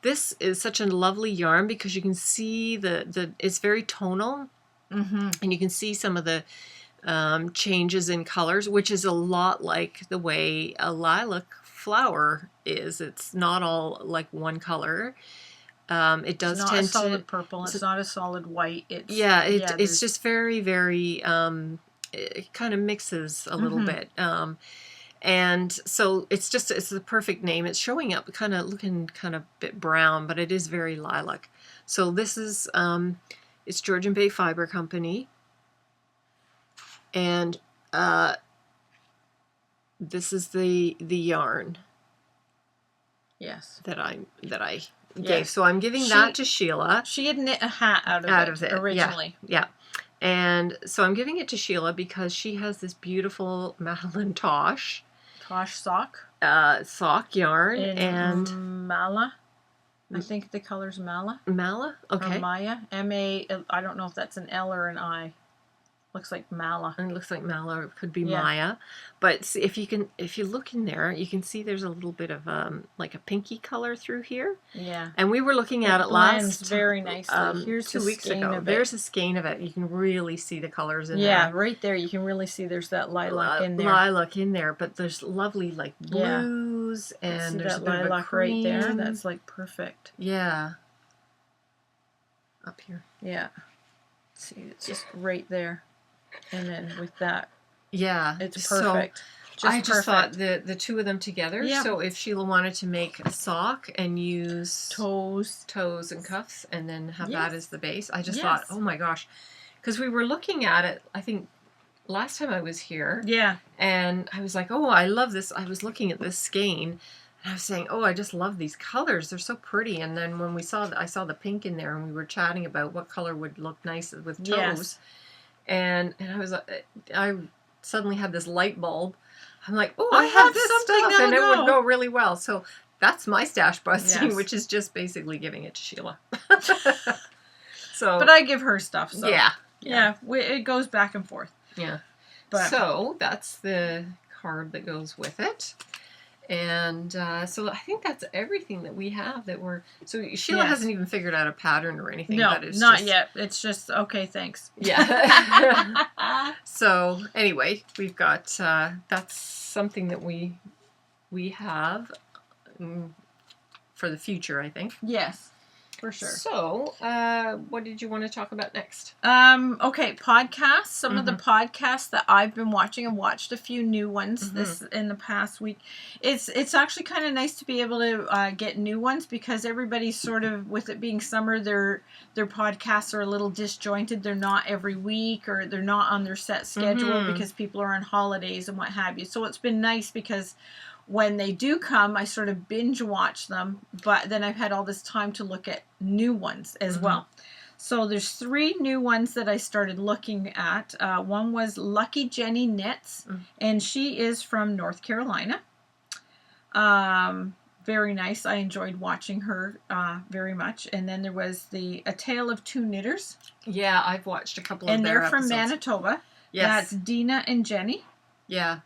this is such a lovely yarn because you can see it's very tonal, and you can see some of the changes in colors, which is a lot like the way a lilac flower is. It's not all like one color. It does it's not tend a solid to purple. It's not a solid white. It's just very, very. It kind of mixes a little bit. And so it's the perfect name. It's showing up looking kind of a bit brown, but it is very lilac. So this is, it's Georgian Bay Fiber Company. And this is the yarn. Yes. That I gave. So I'm giving that to Sheila. She had knit a hat out of it originally. Yeah. And so I'm giving it to Sheila because she has this beautiful Madeline Tosh sock yarn and Mala. I think the color's Mala. Mala? Okay. Or Maya. M-A, I don't know if that's an L or an I. Looks like Mala. And it looks like Mala, or it could be Maya. But see, if you look in there, you can see there's a little bit of like a pinky color through here. Yeah. And we were looking at it last very nicely. Here's 2 weeks ago. There's a skein of it. You can really see the colors in there. Yeah, right there. You can really see there's that lilac in there. Lilac in there, but there's lovely like blues and there's that lilac right there. That's like perfect. Yeah. Up here. Yeah. See, it's just right there. And then with that, it's perfect. So I just thought the two of them together. Yeah. So if Sheila wanted to make a sock and use toes and cuffs, and then have that as the base, I just thought, oh my gosh, because we were looking at it. I think last time I was here. Yeah. And I was like, oh, I love this. I was looking at this skein. And I was saying, oh, I just love these colors. They're so pretty. And then when I saw the pink in there, and we were chatting about what color would look nice with toes. Yes. And I suddenly had this light bulb. I'm like, oh, I have this stuff, and it would go really well. So that's my stash busting, which is just basically giving it to Sheila. But I give her stuff. So. Yeah. It goes back and forth. Yeah. So that's the card that goes with it. And so I think that's everything that we have so Sheila hasn't even figured out a pattern or anything. No, but it's not yet. It's just, okay, thanks. Yeah. So anyway, we've got, that's something that we have for the future, I think. Yes. For sure. So, what did you want to talk about next? Okay, podcasts. Some of the podcasts that I've been watching, and watched a few new ones in the past week. It's actually kind of nice to be able to get new ones, because everybody's sort of, with it being summer, their podcasts are a little disjointed. They're not every week, or they're not on their set schedule because people are on holidays and what have you. So it's been nice because when they do come, I sort of binge watch them, but then I've had all this time to look at new ones as well. So there's 3 new ones that I started looking at. One was Lucky Jenny Knits, and she is from North Carolina. Very nice. I enjoyed watching her very much. And then there was A Tale of Two Knitters. Yeah, I've watched a couple of their episodes. And they're from Manitoba. Yes. That's Dina and Jenny. Yeah.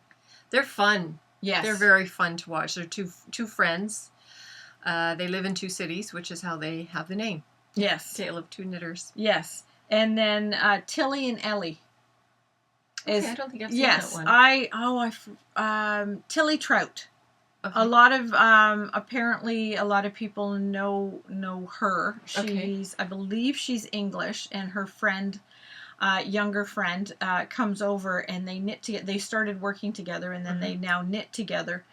They're fun. Yes. They're very fun to watch. They're two friends. They live in 2 cities, which is how they have the name. Yes. Tale of Two Knitters. Yes. And then Tilly and Ellie. I don't think I've seen that one. Tilly Trout. Okay. A lot of apparently a lot of people know her. I believe she's English, and her friend, younger friend, comes over, and they knit together. They started working together, and then they now knit together.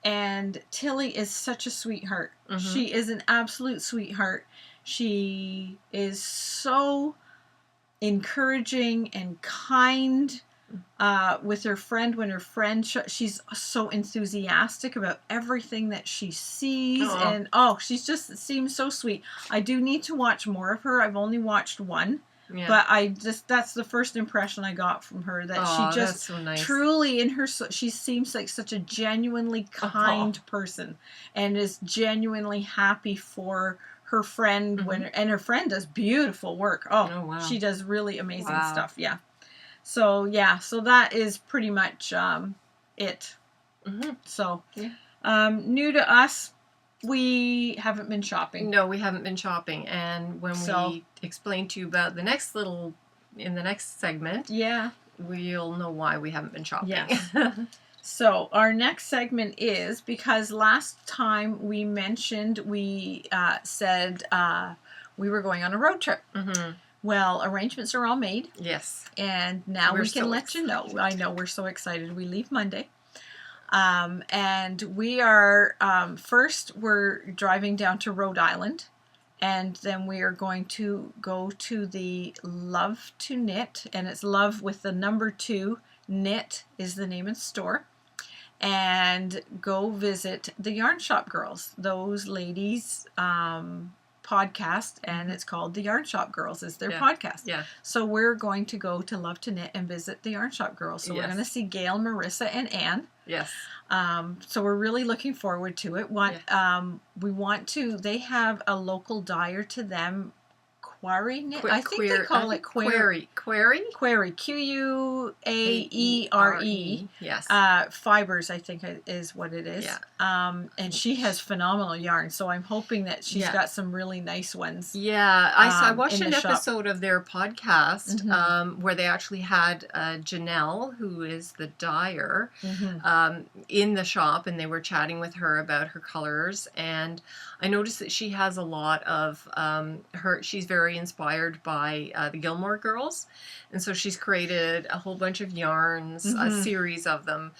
And Tilly is such a sweetheart. She is an absolute sweetheart. She is so encouraging and kind with her friend. When her friend, she's so enthusiastic about everything that she sees. And she's just seems so sweet. I do need to watch more of her. I've only watched one. Yeah. But that's the first impression I got from her, that she just so nice. Truly she seems like such a genuinely kind person, and is genuinely happy for her friend and her friend does beautiful work. Oh, wow. She does really amazing stuff. Yeah. So that is pretty much it. So new to us, we haven't been shopping. No, we haven't been shopping. And when we explain to you about in the next segment, we'll know why we haven't been shopping. Yes. So our next segment is, because last time we mentioned, we said we were going on a road trip. Well, arrangements are all made. Yes. And now we can let you know. I know, we're so excited. We leave Monday. And we are, first we're driving down to Rhode Island. And then we are going to go to the Love to Knit. And it's Love with the number 2. Knit is the name of the store. And go visit the Yarn Shop Girls. Those ladies podcast, and it's called the Yarn Shop Girls is their podcast. Yeah. So we're going to go to Love to Knit and visit the Yarn Shop Girls. So we're going to see Gail, Marissa, and Anne. Yes. So we're really looking forward to it. We want to. They have a local dyer to them. Query knit. I think they call it query. Query. Queure. Yes. Fibers, I think, is what it is. Yeah. And she has phenomenal yarn, so I'm hoping that she's got some really nice ones. Yeah. I watched an episode of their podcast where they actually had Janelle, who is the dyer, in the shop, and they were chatting with her about her colors. And I noticed that she has a lot of she's very inspired by the Gilmore Girls, and so she's created a whole bunch of yarns, a series of them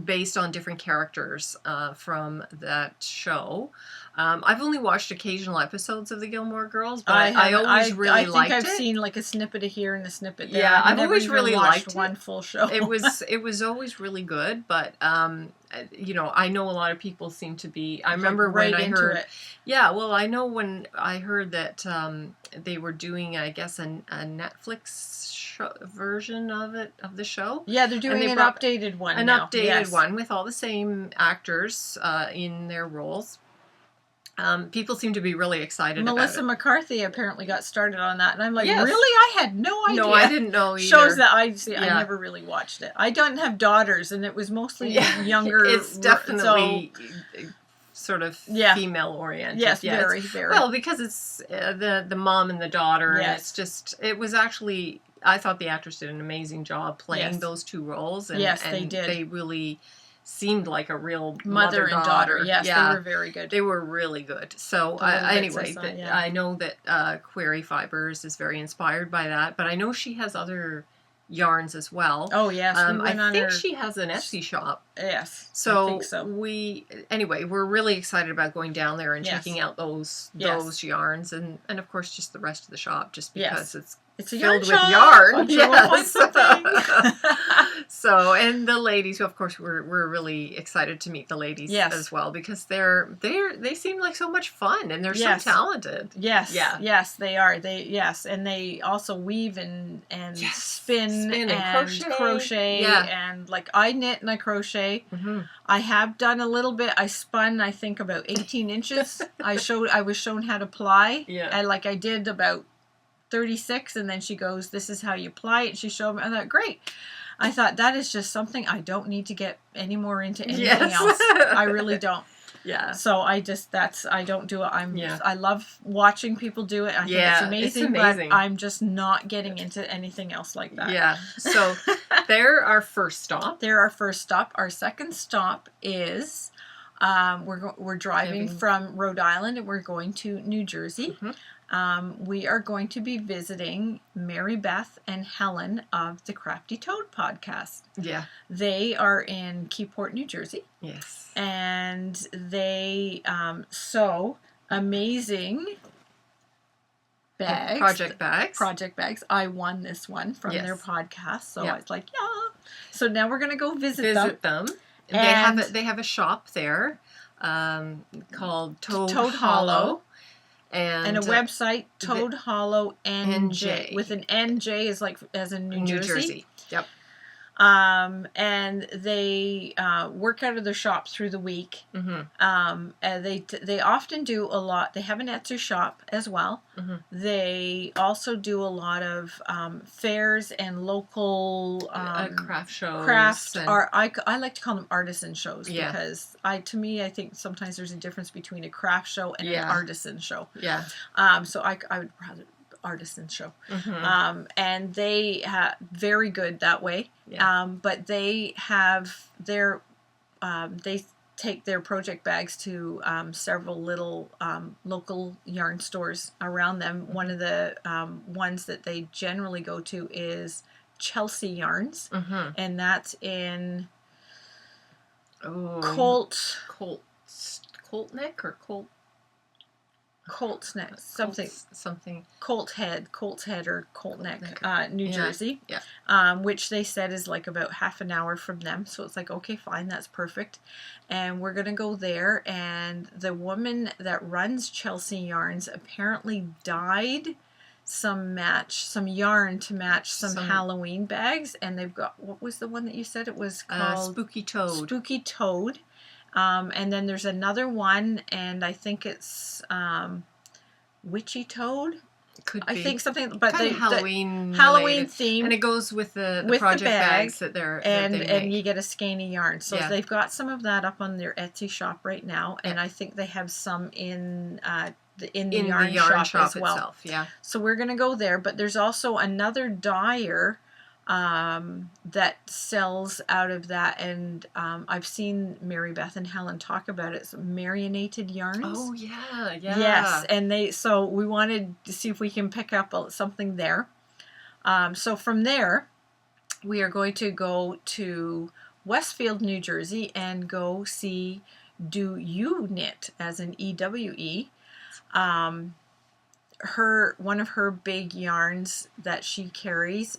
based on different characters from that show. I've only watched occasional episodes of the Gilmore Girls, but I always really liked it. I think I've seen like a snippet of here and a snippet there. Yeah, I've always really liked one full show. It was always really good, but I know a lot of people seem to be. I remember when I heard it. Yeah, well, I know when I heard that they were doing, I guess, a Netflix version of the show. Yeah, they're doing an updated one. An updated one with all the same actors in their roles. People seem to be really excited about it. Melissa McCarthy apparently got started on that, and I'm like, really? I had no idea. No, I didn't know either. Shows that I never really watched it. I don't have daughters, and it was mostly younger. It's definitely sort of female oriented. Yes, very, very. Well, because it's the mom and the daughter, and it's just, it was actually, I thought the actors did an amazing job playing those two roles. And, they did. They really seemed like a real mother and daughter. Yes, they were very good. They were really good. So anyway, I know that Query Fibers is very inspired by that, but I know she has other yarns as well. Oh yes, I think she has an Etsy shop. Yes, so I think so. We're really excited about going down there and checking out those yarns and of course just the rest of the shop, just because it's filled with yarn. Yes. So, and the ladies, of course, we're really excited to meet the ladies as well, because they seem like so much fun, and they're so talented. Yes. Yeah. Yes, they are. And they also weave and spin and crochet. And like I knit and I crochet. I have done a little bit. I spun, I think, about 18 inches. I was shown how to ply. Yeah. And like I did about 36, and then she goes, this is how you ply it. She showed me. I thought, great. I thought, that is just something I don't need to get any more into anything else. I really don't. Yeah. So I don't do it. I love watching people do it. I think it's amazing, but I'm just not getting into anything else like that. Yeah. So they're our first stop. Our second stop is we're driving from Rhode Island, and we're going to New Jersey. We are going to be visiting Mary Beth and Helen of the Crafty Toad podcast. Yeah. They are in Keyport, New Jersey. Yes. And they sew amazing bags. Project bags. I won this one from their podcast. So I was like, yeah. So now we're going to go visit them. And they have a shop there called Toad Hollow. And a website, Toad Hollow NJ. With an NJ is like as in New Jersey. Yep. And they work out of their shop through the week. Mm-hmm. And they often do a lot. They have an Etsy shop as well. Mm-hmm. They also do a lot of fairs and local craft shows. I like to call them artisan shows, Yeah. because I think sometimes there's a difference between a craft show and an artisan show. Yeah. So I would rather artisan show. Mm-hmm. And they very good that way. Yeah. But they have their they take their project bags to several little local yarn stores around them. One of the ones that they generally go to is Chelsea Yarns, Mm-hmm. and that's in Coltneck or Colt's Neck, something. Colt's Head or Coltneck, New Jersey. Yeah. Which they said is like about half an hour from them. So it's like, okay, fine, that's perfect. And we're going to go there. And the woman that runs Chelsea Yarns apparently dyed some yarn to match some Halloween bags. And they've got, what was the one that you said it was called? Spooky Toad. Spooky Toad. And then there's another one, and I think it's Witchy Toad. Could be. I think something, but kind of Halloween theme, and it goes with the with project the bag, bags that they and make. you get a skein of yarn. So they've got some of that up on their Etsy shop right now, and I think they have some in the yarn shop as well. Itself, yeah. So we're gonna go there, but there's also another dyer that sells out of that, and I've seen Mary Beth and Helen talk about it. It's marionated yarns. Oh yeah. Yes, and so we wanted to see if we can pick up something there. So from there, we are going to go to Westfield, New Jersey, and go see Do You Knit, as in EWE. One of her big yarns that she carries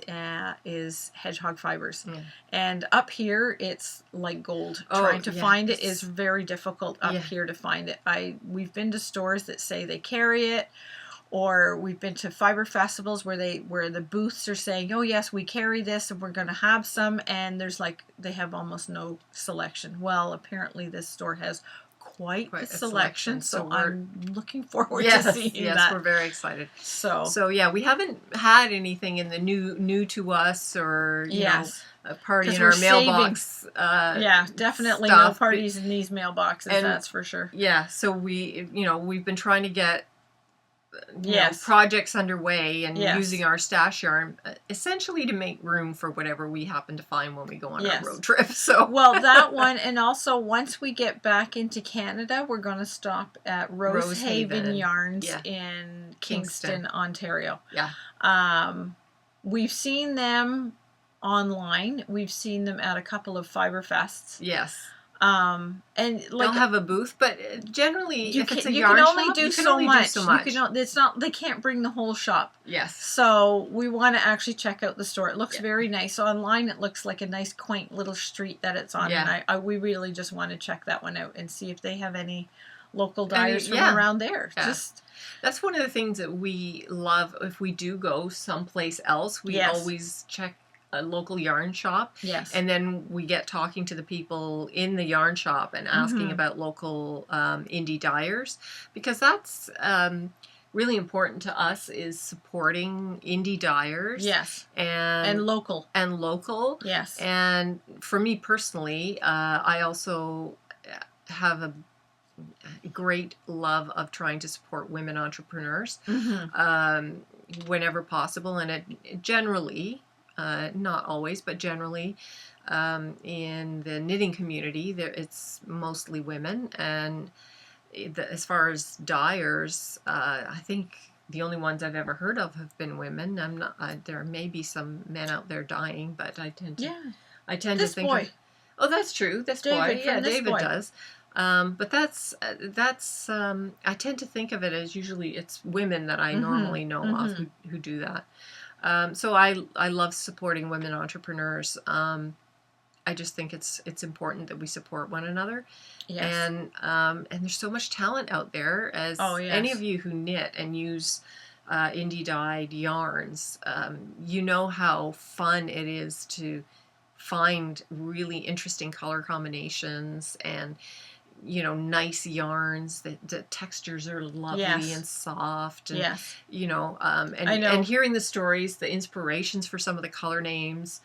is hedgehog fibers, and up here it's like gold. Trying to find it is very difficult up here to find it. We've been to stores that say they carry it, or we've been to fiber festivals where the booths are saying, oh yes, we carry this and we're going to have some, and they have almost no selection. Well, apparently this store has quite the selection, so I'm looking forward to seeing that. Yes, we're very excited. So yeah, we haven't had anything in the new to us, or you know, a party in our mailbox. Definitely no parties in these mailboxes. That's for sure. Yeah, so we've been trying to get projects underway and using our stash yarn essentially to make room for whatever we happen to find when we go on our road trip. So that one, and also once we get back into Canada, we're going to stop at Rose Haven Yarns in Kingston, Ontario. We've seen them online. We've seen them at a couple of Fiber Fests. Yes. And they'll have a booth, but generally, if it's a you yarn can only shop, do you can so only much. do so much. It's not. They can't bring the whole shop. Yes. So we want to actually check out the store. It looks very nice online. It looks like a nice, quaint little street that it's on. Yeah. And we really just want to check that one out and see if they have any local dyers from around there. Yeah. That's one of the things that we love. If we do go someplace else, we always check a local yarn shop. Yes. And then we get talking to the people in the yarn shop and asking about local indie dyers, because that's really important to us, is supporting indie dyers. Yes. And local. Yes. And for me personally, I also have a great love of trying to support women entrepreneurs whenever possible, and it generally, not always, but generally, in the knitting community, it's mostly women. And as far as dyers, I think the only ones I've ever heard of have been women. I'm not. There may be some men out there dying, but I tend to think. Boy. Oh, that's true. This David, boy, David does. But that's I tend to think of it as usually it's women that I normally know of who do that. So I love supporting women entrepreneurs. I just think it's important that we support one another. Yes. And there's so much talent out there. As any of you who knit and use indie dyed yarns, you know how fun it is to find really interesting color combinations and, you know, nice yarns. The textures are lovely Yes. and soft. And, Yes. you know, I know. and hearing the stories, the inspirations for some of the color names,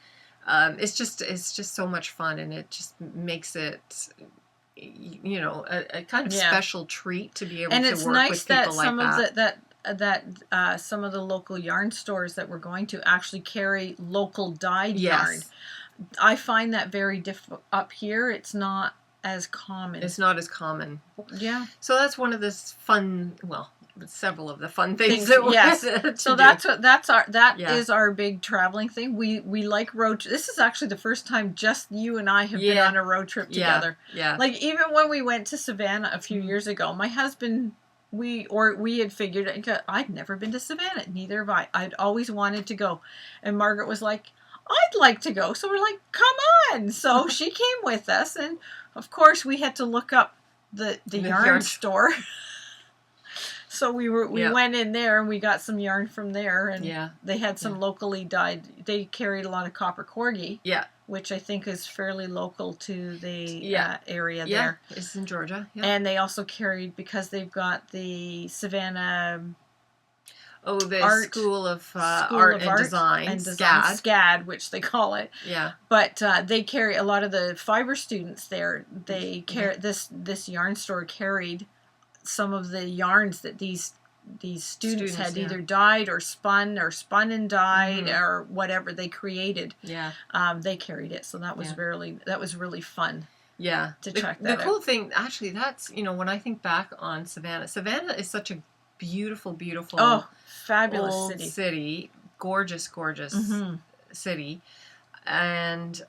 it's just so much fun, and it just makes it, you know, a kind of special treat to be able and to it's work nice with people that like that some of the local yarn stores that we're going to actually carry local dyed yarn. I find that very difficult up here. It's not as common. It's not as common. Yeah. So that's one of the fun, well, several of the fun things that we So that is our big traveling thing. We like road. This is actually the first time just you and I have been on a road trip together. Yeah. Like even when we went to Savannah a few years ago, my husband, we had figured I'd never been to Savannah. Neither have I. I'd always wanted to go, and Margaret was like, I'd like to go. So we're like, come on. So she came with us, and of course we had to look up the yarn store. So we went in there and we got some yarn from there, and they had some locally dyed. They carried a lot of copper corgi, which I think is fairly local to the area there. Yeah, it's in Georgia. Yeah. And they also carried, because they've got the Savannah. Oh, the School of Art and Design, SCAD, which they call it. Yeah. But they carry a lot of the fiber students there. They carry this yarn store carried some of the yarns that these students had either dyed or spun and dyed or whatever they created. Yeah. They carried it, so that was really fun. Yeah. To check that out. The cool thing, actually, that's, you know, when I think back on Savannah is such a beautiful, fabulous old city, gorgeous city, and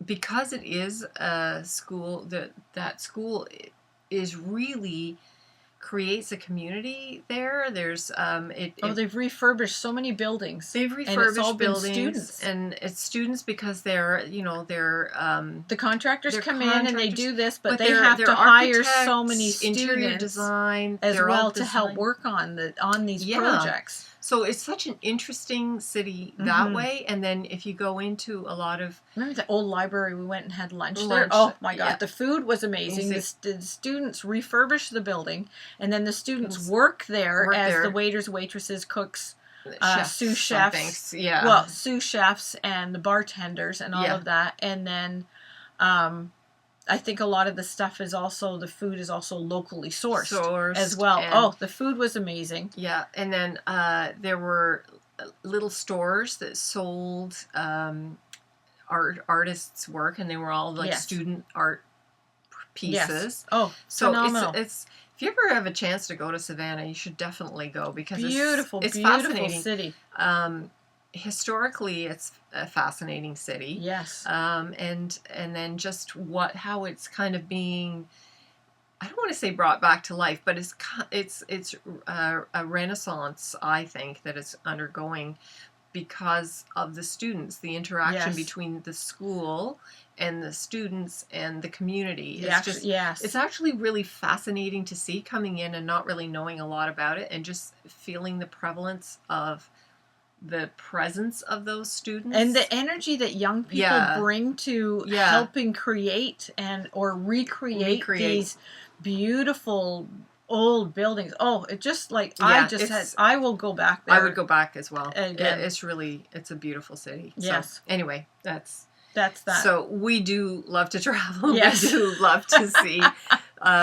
because it is a school, that school is really creates a community there. There's they've refurbished so many buildings. They've refurbished buildings, students. And it's students because they're the contractors come in and they do this, but they have to hire so many students, interior design as well to help work on these projects. So it's such an interesting city that way. And then if you go into a lot of... Remember the old library? We went and had lunch there. Oh my God, the food was amazing. The students refurbished the building, and then the students work there as the waiters, waitresses, cooks, sous chefs. Well, sous chefs and the bartenders and all of that. And then I think a lot of the stuff is also, the food is also locally sourced as well. The food was amazing. Yeah, and then there were little stores that sold artists' work, and they were all like student art pieces. Yes. Oh, so phenomenal. It's if you ever have a chance to go to Savannah, you should definitely go, because it's beautiful fascinating city. Historically, it's a fascinating city. Yes. And then just how it's kind of being, I don't want to say brought back to life, but it's a renaissance, I think, that it's undergoing because of the students, the interaction between the school and the students and the community. It's actually really fascinating to see, coming in and not really knowing a lot about it, and just feeling the prevalence of the presence of those students and the energy that young people bring to helping create or recreate these beautiful old buildings. Oh, it just I will go back there. I would go back as well. It's a beautiful city. Yes. So, anyway, that's that. So we do love to travel. Yes. We do love to see,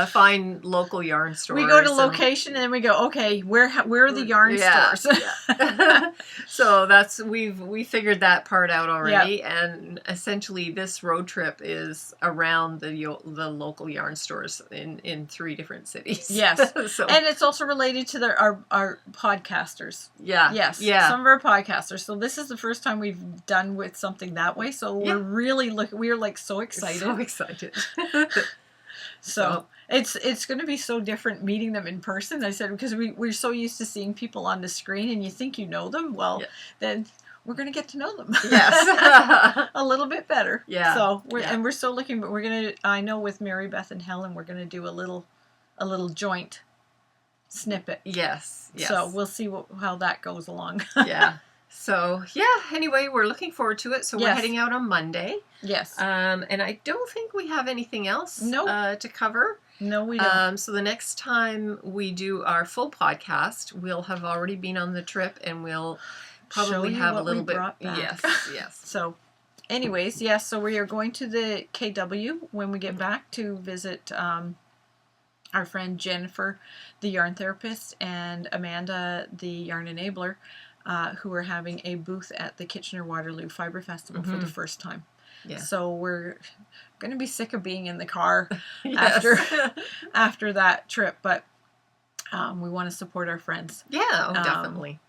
find local yarn stores. We go to location and we go, okay, where are the yarn stores? So we figured that part out already, and essentially this road trip is around the local yarn stores in 3 different cities. Yes. And it's also related to our podcasters. Yeah. Yes. Yeah. Some of our podcasters. So this is the first time we've done with something that way. So we're really we're like so excited. So excited. So it's going to be so different meeting them in person. I said, because we're so used to seeing people on the screen and you think you know them. Well, then we're going to get to know them. Yes. A little bit better. Yeah. So we're still looking, but we're going to, I know with Mary Beth and Helen, we're going to do a little joint snippet. Yes. So we'll see how that goes along. Yeah. So, yeah, anyway, we're looking forward to it. So we're Yes. heading out on Monday. Yes. And I don't think we have anything else Nope. to cover. No, we don't. So the next time we do our full podcast, we'll have already been on the trip, and we'll probably have a little bit. Yes, yes. So, anyways, yes. So we are going to the KW when we get back to visit our friend Jennifer, the yarn therapist, and Amanda, the yarn enabler, who are having a booth at the Kitchener-Waterloo Fiber Festival for the first time. Yeah. So we're going to be sick of being in the car Yes. after that trip, but we want to support our friends. Yeah, definitely.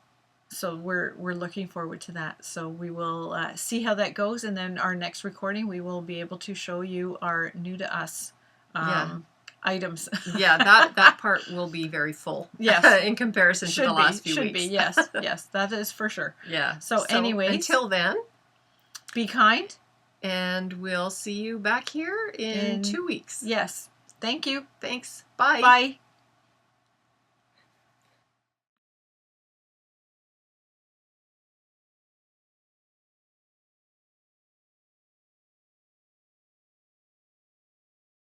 So we're looking forward to that. So we will see how that goes, and then our next recording we will be able to show you our new to us items. Yeah, that part will be very full. Yes. In comparison to the last few weeks. Should be, yes. Yes, that is for sure. Yeah. So anyways. Until then. Be kind. And we'll see you back here in 2 weeks. Yes. Thank you. Thanks. Bye. Bye.